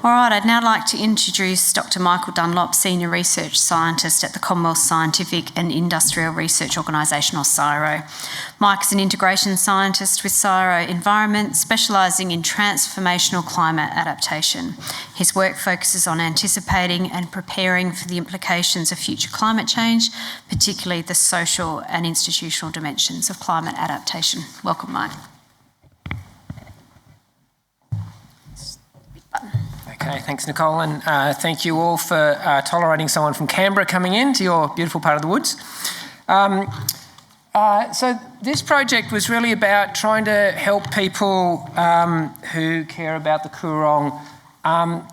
All right, I'd now like to introduce Dr. Michael Dunlop, Senior Research Scientist at the Commonwealth Scientific and Industrial Research Organisation, or CSIRO. Mike is an integration scientist with CSIRO Environment, specialising in transformational climate adaptation. His work focuses on anticipating and preparing for the implications of future climate change, particularly the social and institutional dimensions of climate adaptation. Welcome, Mike. Okay, thanks Nicole, and thank you all for tolerating someone from Canberra coming in to your beautiful part of the woods. So this project was really about trying to help people who care about the Coorong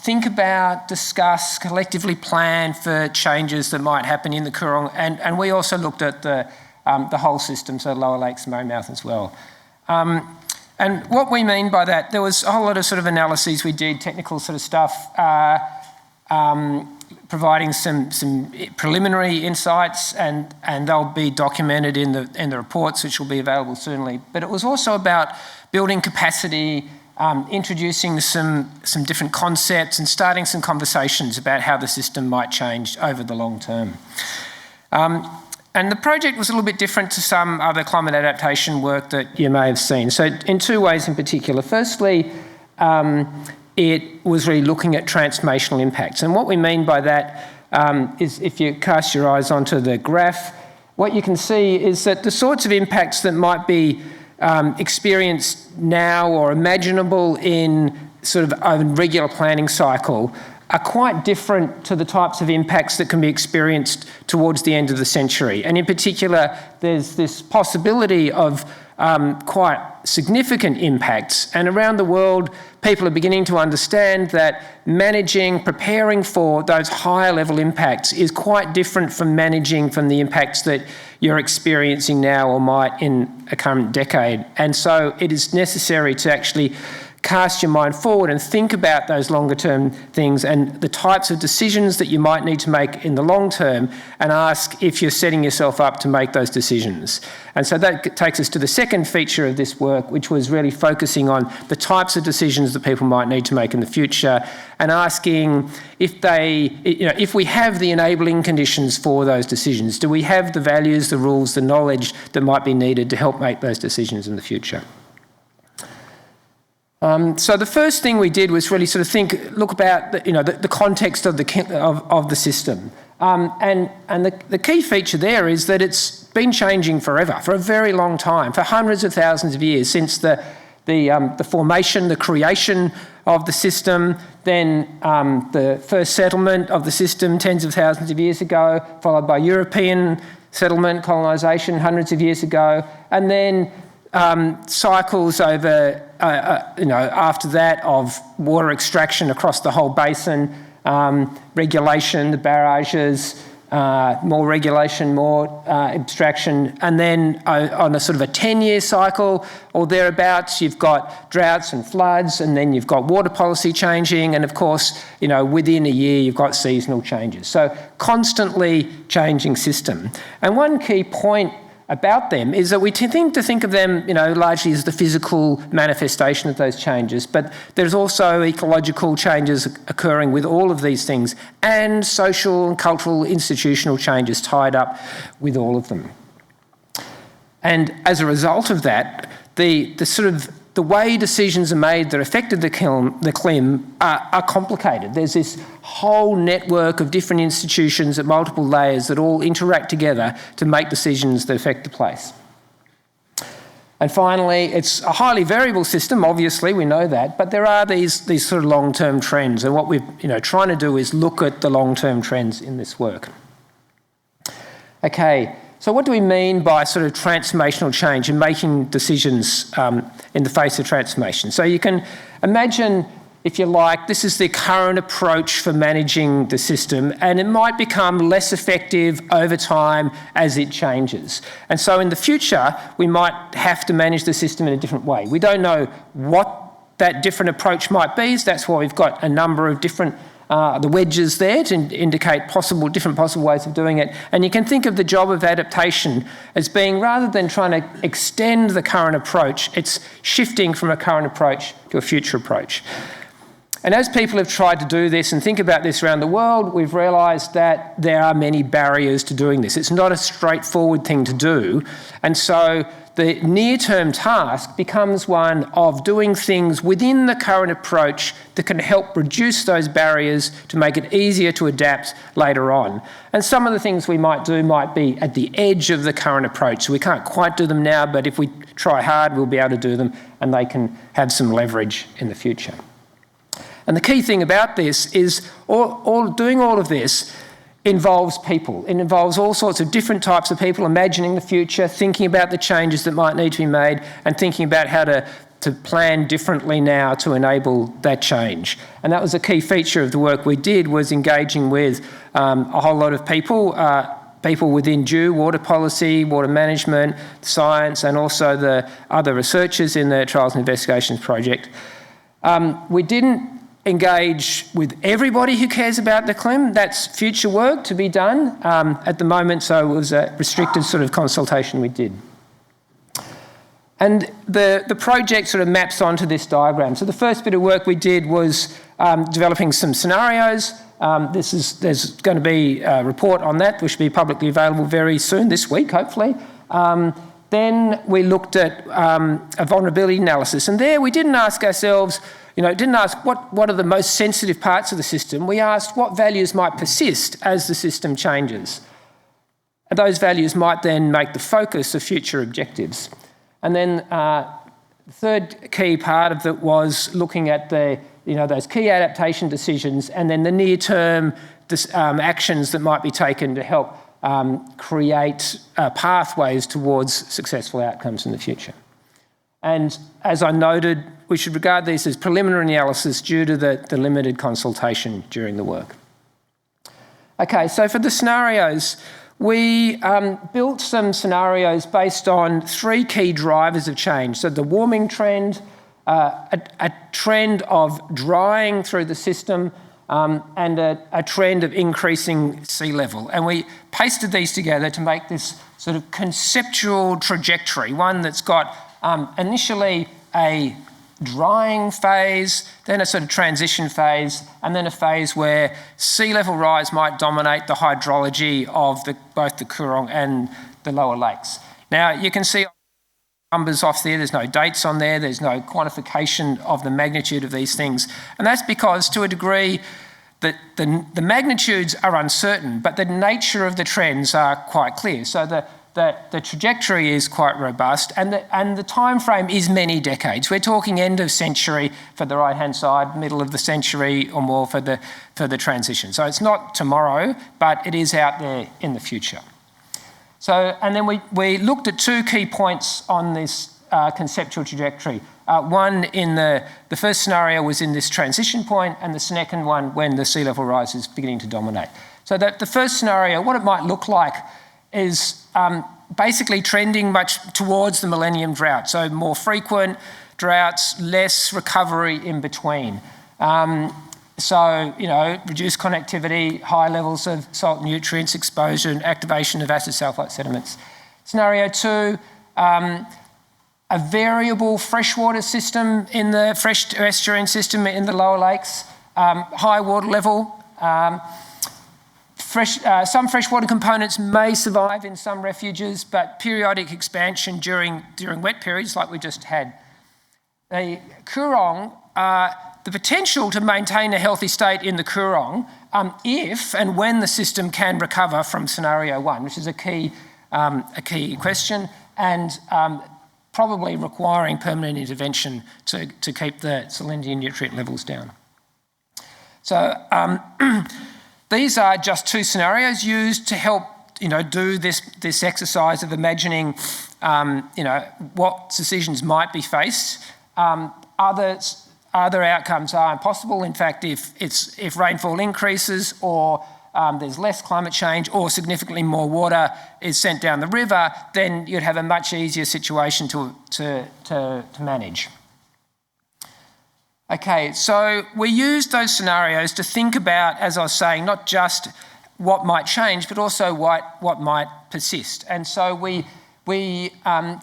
think about, discuss, collectively plan for changes that might happen in the Coorong, and we also looked at the whole system, so Lower Lakes and Merrymouth as well. And what we mean by that, there was a whole lot of sort of analyses we did, technical sort of stuff, providing some preliminary insights, and they'll be documented in the reports, which will be available soonly. But it was also about building capacity, introducing some different concepts, and starting some conversations about how the system might change over the long term. And the project was a little bit different to some other climate adaptation work that you may have seen. So in two ways in particular. Firstly, it was really looking at transformational impacts. And what we mean by that is, if you cast your eyes onto the graph, what you can see is that the sorts of impacts that might be experienced now or imaginable in sort of a regular planning cycle are quite different to the types of impacts that can be experienced towards the end of the century. And in particular, there's this possibility of quite significant impacts. And around the world, people are beginning to understand that managing, preparing for those higher level impacts is quite different from managing from the impacts that you're experiencing now or might in a current decade. And so it is necessary to actually cast your mind forward and think about those longer term things and the types of decisions that you might need to make in the long term, and ask if you're setting yourself up to make those decisions. And so that takes us to the second feature of this work, which was really focusing on the types of decisions that people might need to make in the future, and asking if we have the enabling conditions for those decisions. Do we have the values, the rules, the knowledge that might be needed to help make those decisions in the future? So the first thing we did was really sort of look about the context of the system, and the key feature there is that it's been changing forever, for a very long time, for hundreds of thousands of years, since the formation, the creation of the system, then the first settlement of the system tens of thousands of years ago, followed by European settlement, colonisation hundreds of years ago, and then cycles over, after that, of water extraction across the whole basin, regulation, the barrages, more regulation, more abstraction, and then on a sort of a 10-year cycle or thereabouts, you've got droughts and floods, and then you've got water policy changing, and of course, within a year, you've got seasonal changes. So constantly changing system. And one key point about them is that we tend to think of them, largely as the physical manifestation of those changes, but there's also ecological changes occurring with all of these things, and social and cultural institutional changes tied up with all of them. And as a result of that, the way decisions are made that affected the CLIM are complicated. There's this whole network of different institutions at multiple layers that all interact together to make decisions that affect the place. And finally, it's a highly variable system, obviously, we know that, but there are these sort of long-term trends, and what we're trying to do is look at the long-term trends in this work. Okay. So what do we mean by sort of transformational change and making decisions in the face of transformation? So you can imagine, if you like, this is the current approach for managing the system, and it might become less effective over time as it changes. And so in the future, we might have to manage the system in a different way. We don't know what that different approach might be, so that's why we've got a number of different the wedges there to indicate different possible ways of doing it. And you can think of the job of adaptation as being, rather than trying to extend the current approach, it's shifting from a current approach to a future approach. And as people have tried to do this and think about this around the world, we've realised that there are many barriers to doing this. It's not a straightforward thing to do. And so the near-term task becomes one of doing things within the current approach that can help reduce those barriers to make it easier to adapt later on. And some of the things we might do might be at the edge of the current approach. So we can't quite do them now, but if we try hard, we'll be able to do them, and they can have some leverage in the future. And the key thing about this is doing all of this involves people. It involves all sorts of different types of people imagining the future, thinking about the changes that might need to be made, and thinking about how to plan differently now to enable that change. And that was a key feature of the work we did, was engaging with a whole lot of people, people within DEW, water policy, water management, science, and also the other researchers in the Trials and Investigations project. We didn't engage with everybody who cares about the CLIM. That's future work to be done at the moment, so it was a restricted sort of consultation we did. And the project sort of maps onto this diagram. So the first bit of work we did was developing some scenarios. There's going to be a report on that, which will be publicly available very soon, this week, hopefully. Then we looked at a vulnerability analysis, and there we didn't ask ourselves, didn't ask what are the most sensitive parts of the system. We asked what values might persist as the system changes. And those values might then make the focus of future objectives. And then the third key part of it was looking at those key adaptation decisions, and then the near-term actions that might be taken to help create pathways towards successful outcomes in the future. And as I noted, we should regard these as preliminary analysis due to the limited consultation during the work. Okay, so for the scenarios, we built some scenarios based on three key drivers of change. So the warming trend, a trend of drying through the system, and a trend of increasing sea level. And we pasted these together to make this sort of conceptual trajectory, one that's got initially a drying phase, then a sort of transition phase, and then a phase where sea level rise might dominate the hydrology of both the Coorong and the lower lakes. Now, you can see numbers off there, there's no dates on there, there's no quantification of the magnitude of these things. And that's because, to a degree, the magnitudes are uncertain, but the nature of the trends are quite clear. So the trajectory is quite robust, and the time frame is many decades. We're talking end of century for the right-hand side, middle of the century or more for the transition. So it's not tomorrow, but it is out there in the future. So, and then we looked at two key points on this conceptual trajectory. One in the first scenario was in this transition point, and the second one when the sea level rise is beginning to dominate. So that the first scenario, what it might look like is basically trending much towards the millennium drought. So more frequent droughts, less recovery in between. So, reduced connectivity, high levels of salt nutrients exposure, and activation of acid sulfite sediments. Scenario two, a variable freshwater system in the fresh estuarine system in the lower lakes, high water level. Some freshwater components may survive in some refuges, but periodic expansion during wet periods like we just had. The Coorong, the potential to maintain a healthy state in the Coorong if and when the system can recover from scenario one, which is a key question, and probably requiring permanent intervention to keep the salinity and nutrient levels down. So these are just two scenarios used to help do this exercise of imagining what decisions might be faced. Other outcomes are impossible. In fact, if rainfall increases or there's less climate change or significantly more water is sent down the river, then you'd have a much easier situation to manage. Okay, so we used those scenarios to think about, as I was saying, not just what might change, but also what might persist. And so we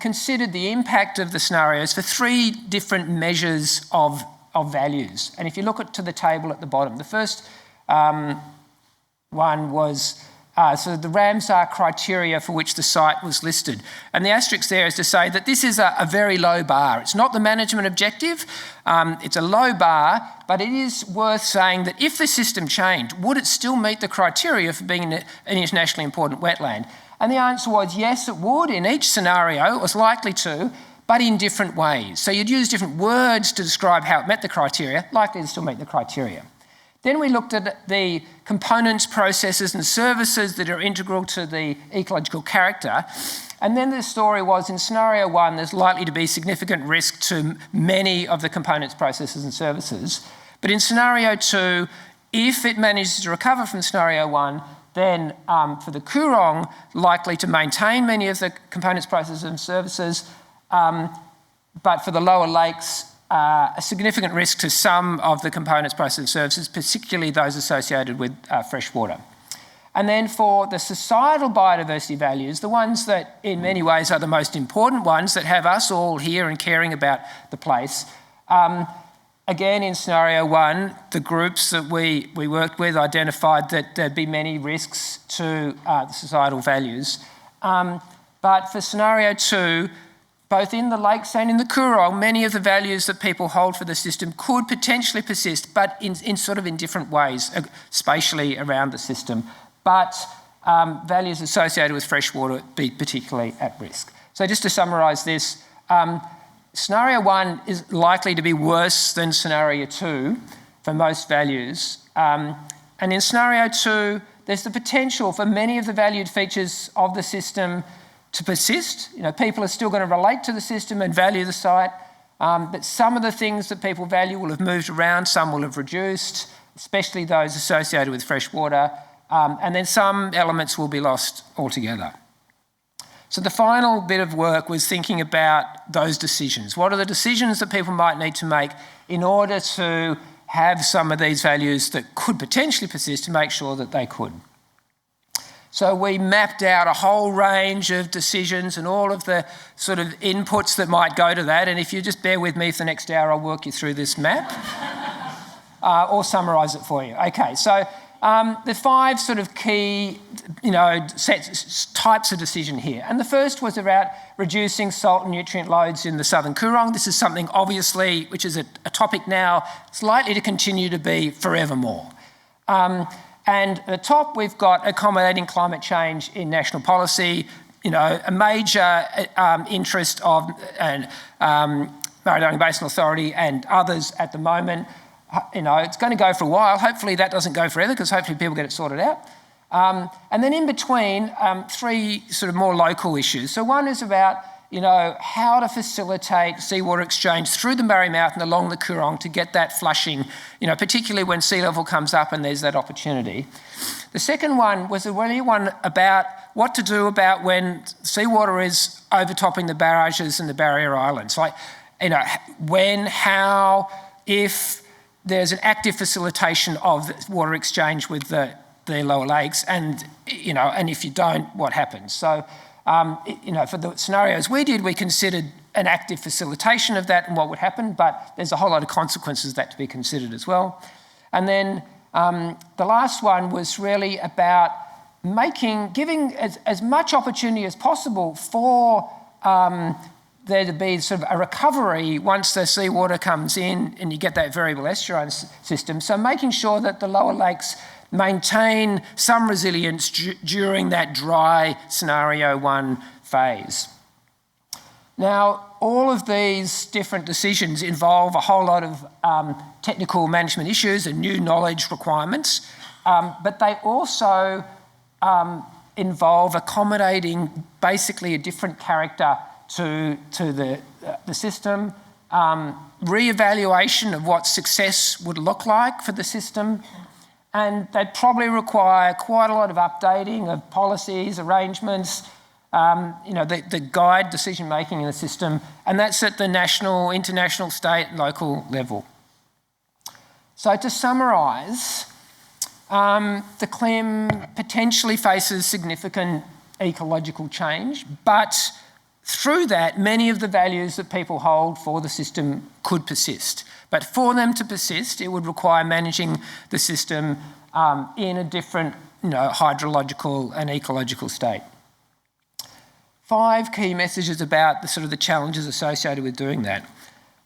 considered the impact of the scenarios for three different measures of values. And if you look to the table at the bottom, the first one was so the Ramsar criteria for which the site was listed. And the asterisk there is to say that this is a very low bar. It's not the management objective, it's a low bar, but it is worth saying that if the system changed, would it still meet the criteria for being an internationally important wetland? And the answer was yes, it would. In each scenario, it was likely to, but in different ways. So you'd use different words to describe how it met the criteria, likely to still meet the criteria. Then we looked at the components, processes and services that are integral to the ecological character. And then the story was in scenario 1, there's likely to be significant risk to many of the components, processes and services. But in scenario 2, if it manages to recover from scenario 1, then for the Coorong, likely to maintain many of the components, processes and services. But for the lower lakes, a significant risk to some of the components, processes and services, particularly those associated with freshwater. And then for the societal biodiversity values, the ones that in many ways are the most important ones that have us all here and caring about the place, again in scenario 1, the groups that we worked with identified that there'd be many risks to the societal values. But for scenario 2, both in the lakes and in the Coorong, many of the values that people hold for the system could potentially persist, but in different ways, spatially around the system. But values associated with freshwater be particularly at risk. So just to summarise this, scenario 1 is likely to be worse than scenario 2 for most values. And in scenario 2, there's the potential for many of the valued features of the system to persist. People are still going to relate to the system and value the site, but some of the things that people value will have moved around, some will have reduced, especially those associated with freshwater, and then some elements will be lost altogether. So the final bit of work was thinking about those decisions. What are the decisions that people might need to make in order to have some of these values that could potentially persist to make sure that they could? So we mapped out a whole range of decisions and all of the sort of inputs that might go to that. And if you just bear with me for the next hour, I'll work you through this map or summarise it for you. Okay, so the 5 sort of key, types of decision here. And the first was about reducing salt and nutrient loads in the southern Coorong. This is something obviously, which is a topic now, it's likely to continue to be forevermore. And at the top, we've got accommodating climate change in national policy, a major interest of Maritime Basin Authority and others at the moment. It's going to go for a while. Hopefully that doesn't go forever because hopefully people get it sorted out. And then in between, 3 sort of more local issues. So one is about how to facilitate seawater exchange through the Murray Mouth and along the Coorong to get that flushing, particularly when sea level comes up and there's that opportunity. The second one was really one about what to do about when seawater is overtopping the barrages and the barrier islands. Like, when, how, if there's an active facilitation of water exchange with the lower lakes and if you don't, what happens? So, for the scenarios we did, we considered an active facilitation of that and what would happen, but there's a whole lot of consequences of that to be considered as well. And then the last one was really about giving as much opportunity as possible for there to be sort of a recovery once the seawater comes in and you get that variable estuarine system. So making sure that the lower lakes maintain some resilience during that dry scenario 1 phase. Now, all of these different decisions involve a whole lot of technical management issues and new knowledge requirements, but they also involve accommodating basically a different character to the system, re-evaluation of what success would look like for the system, and they'd probably require quite a lot of updating of policies, arrangements, the guide decision-making in the system, and that's at the national, international, state, and local level. So to summarise, the CLIM potentially faces significant ecological change, but through that, many of the values that people hold for the system could persist. But for them to persist, it would require managing the system in a different hydrological and ecological state. 5 key messages about the challenges associated with doing that.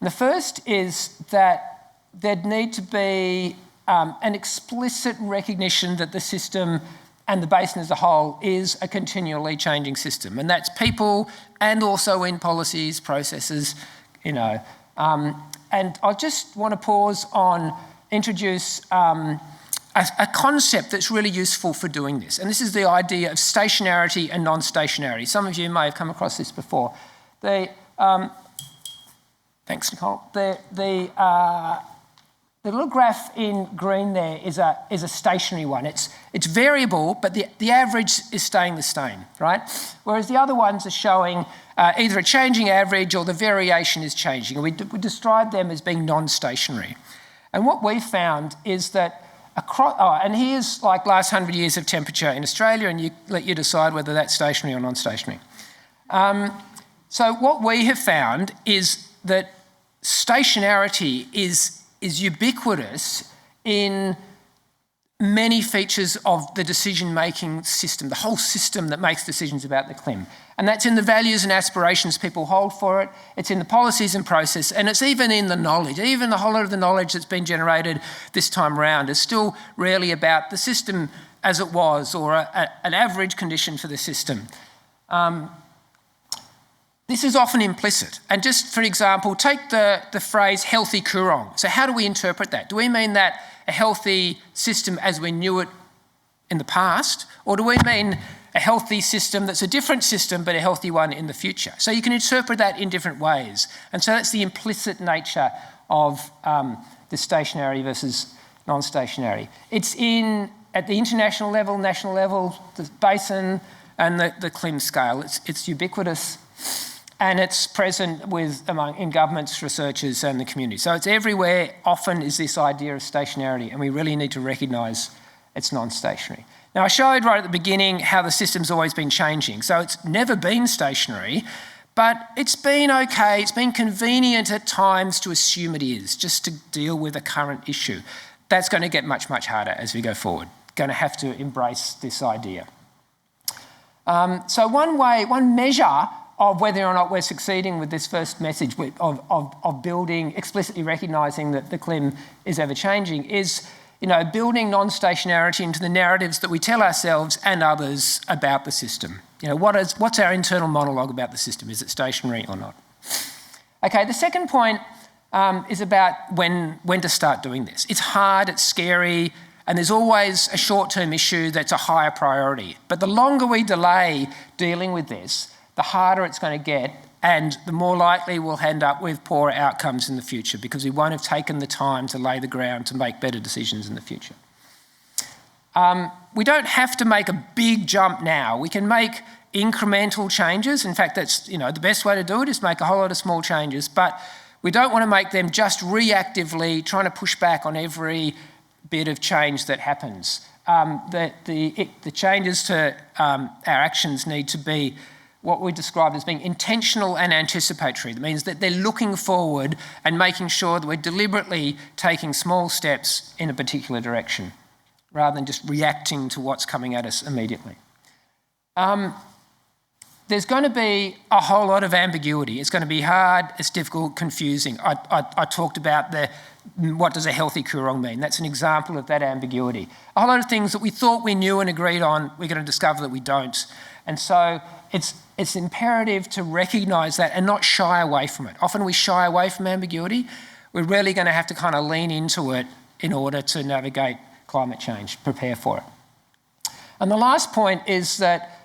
And the first is that there'd need to be an explicit recognition that the system and the basin as a whole is a continually changing system. And that's people and also in policies, processes, And I just want to pause on, introduce a concept that's really useful for doing this. And this is the idea of stationarity and non-stationarity. Some of you may have come across this before. Thanks, Nicole. The little graph in green there is a stationary one. It's variable, but the average is staying the same, right? Whereas the other ones are showing either a changing average or the variation is changing. We describe them as being non-stationary. And what we found is that and here's like last 100 years of temperature in Australia, and let you decide whether that's stationary or non-stationary. So what we have found is that stationarity is ubiquitous in many features of the decision-making system, the whole system that makes decisions about the CLIM. And that's in the values and aspirations people hold for it, it's in the policies and process, and it's even in the knowledge. Even the whole lot of the knowledge that's been generated this time around is still rarely about the system as it was or an average condition for the system. This is often implicit. And just for example, take the phrase healthy Coorong. So how do we interpret that? Do we mean that a healthy system as we knew it in the past? Or do we mean a healthy system that's a different system but a healthy one in the future? So you can interpret that in different ways. And so that's the implicit nature of the stationary versus non-stationary. It's at the international level, national level, the basin and the CLIM scale. It's ubiquitous. And it's present in governments, researchers and the community. So it's everywhere. Often is this idea of stationarity, and we really need to recognise it's non-stationary. Now, I showed right at the beginning how the system's always been changing. So it's never been stationary, but it's been okay. It's been convenient at times to assume it is, just to deal with a current issue. That's going to get much, much harder as we go forward. Going to have to embrace this idea. So one measure of whether or not we're succeeding with this first message of building, explicitly recognising that the CLIM is ever-changing is, building non-stationarity into the narratives that we tell ourselves and others about the system. What's our internal monologue about the system? Is it stationary or not? Okay, the second point is about when to start doing this. It's hard, it's scary, and there's always a short-term issue that's a higher priority. But the longer we delay dealing with this, the harder it's going to get, and the more likely we'll end up with poorer outcomes in the future because we won't have taken the time to lay the ground to make better decisions in the future. We don't have to make a big jump now. We can make incremental changes. In fact, that's the best way to do it is make a whole lot of small changes, but we don't want to make them just reactively trying to push back on every bit of change that happens. The changes to our actions need to be what we describe as being intentional and anticipatory. That means that they're looking forward and making sure that we're deliberately taking small steps in a particular direction rather than just reacting to what's coming at us immediately. There's going to be a whole lot of ambiguity. It's going to be hard, it's difficult, confusing. I talked about what does a healthy Coorong mean? That's an example of that ambiguity. A whole lot of things that we thought we knew and agreed on, we're going to discover that we don't. And so it's imperative to recognise that and not shy away from it. Often we shy away from ambiguity. We're really going to have to kind of lean into it in order to navigate climate change, prepare for it. And the last point is that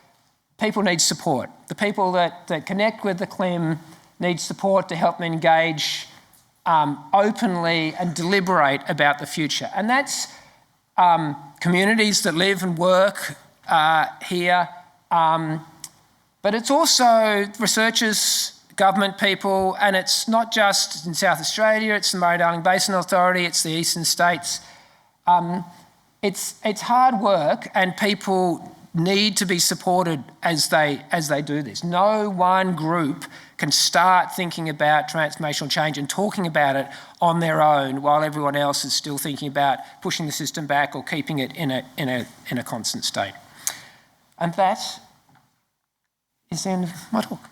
people need support. The people that connect with the CLIM need support to help them engage openly and deliberate about the future. And that's communities that live and work here, but it's also researchers, government people, and it's not just in South Australia, it's the Murray-Darling Basin Authority, it's the eastern states. It's hard work, and people need to be supported as they do this. No one group can start thinking about transformational change and talking about it on their own while everyone else is still thinking about pushing the system back or keeping it in a constant state. And that is the end of my talk.